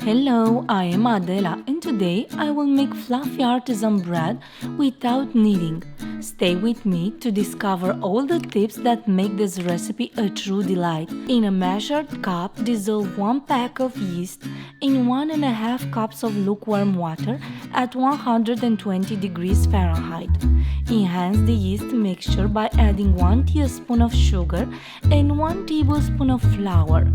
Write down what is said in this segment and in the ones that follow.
Hello, I am Adela and today I will make fluffy artisan bread without kneading. Stay with me to discover all the tips that make this recipe a true delight. In a measured cup, dissolve 1 pack of yeast in 1.5 cups of lukewarm water at 120 degrees Fahrenheit. Enhance the yeast mixture by adding 1 teaspoon of sugar and 1 tablespoon of flour.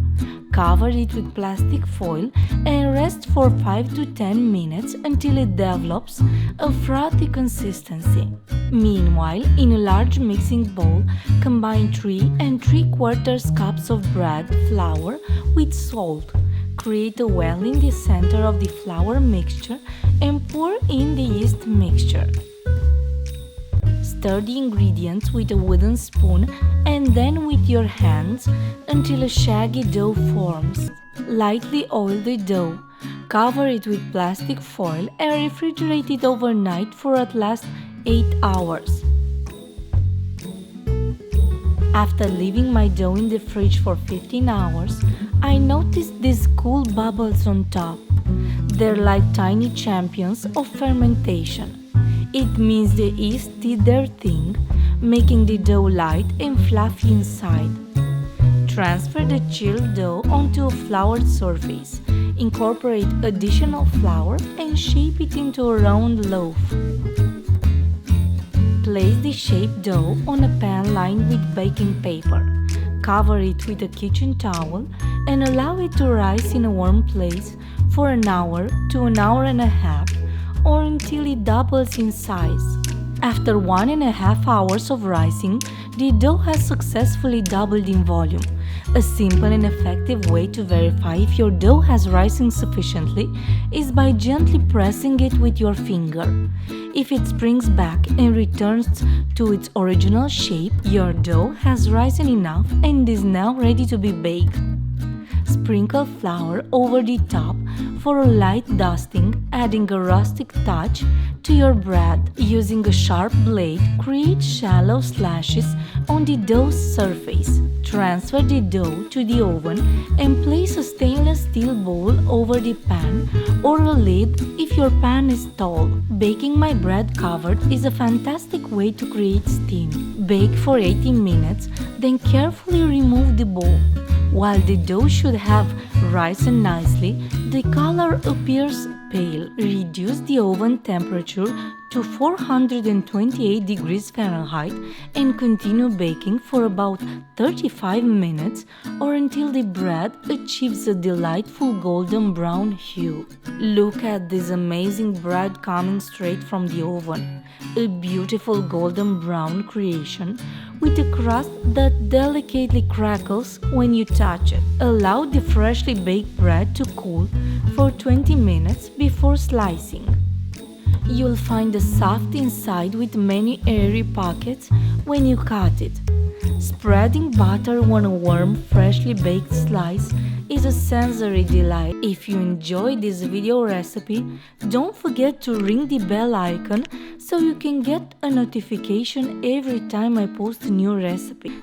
Cover it with plastic foil and rest for 5 to 10 minutes until it develops a frothy consistency. Meanwhile, in a large mixing bowl, combine 3 3/4 cups of bread flour with salt. Create a well in the center of the flour mixture and pour in the yeast mixture. Stir the ingredients with a wooden spoon and then with your hands until a shaggy dough forms. Lightly oil the dough. Cover it with plastic foil and refrigerate it overnight for at least 8 hours. After leaving my dough in the fridge for 15 hours, I noticed these cool bubbles on top. They're like tiny champions of fermentation. It means the yeast did their thing, making the dough light and fluffy inside. Transfer the chilled dough onto a floured surface. Incorporate additional flour and shape it into a round loaf. Place the shaped dough on a pan lined with baking paper. Cover it with a kitchen towel and allow it to rise in a warm place for an hour to an hour and a half, or until it doubles in size. After 1.5 hours of rising, the dough has successfully doubled in volume. A simple and effective way to verify if your dough has risen sufficiently is by gently pressing it with your finger. If it springs back and returns to its original shape, your dough has risen enough and is now ready to be baked. Sprinkle flour over the top for a light dusting, adding a rustic touch to your bread. Using a sharp blade, create shallow slashes on the dough's surface. Transfer the dough to the oven and place a stainless steel bowl over the pan or a lid if your pan is tall. Baking my bread covered is a fantastic way to create steam. Bake for 80 minutes, then carefully remove the bowl. While the dough should have risen nicely, the color appears pale. Reduce the oven temperature to 428 degrees Fahrenheit and continue baking for about 35 minutes or until the bread achieves a delightful golden brown hue. Look at this amazing bread coming straight from the oven. A beautiful golden brown creation with a crust that delicately crackles when you touch it. Allow the freshly baked bread to cool for 20 minutes before slicing. You'll find a soft inside with many airy pockets when you cut it. Spreading butter on a warm, freshly baked slice is a sensory delight. If you enjoyed this video recipe, don't forget to ring the bell icon so you can get a notification every time I post a new recipe.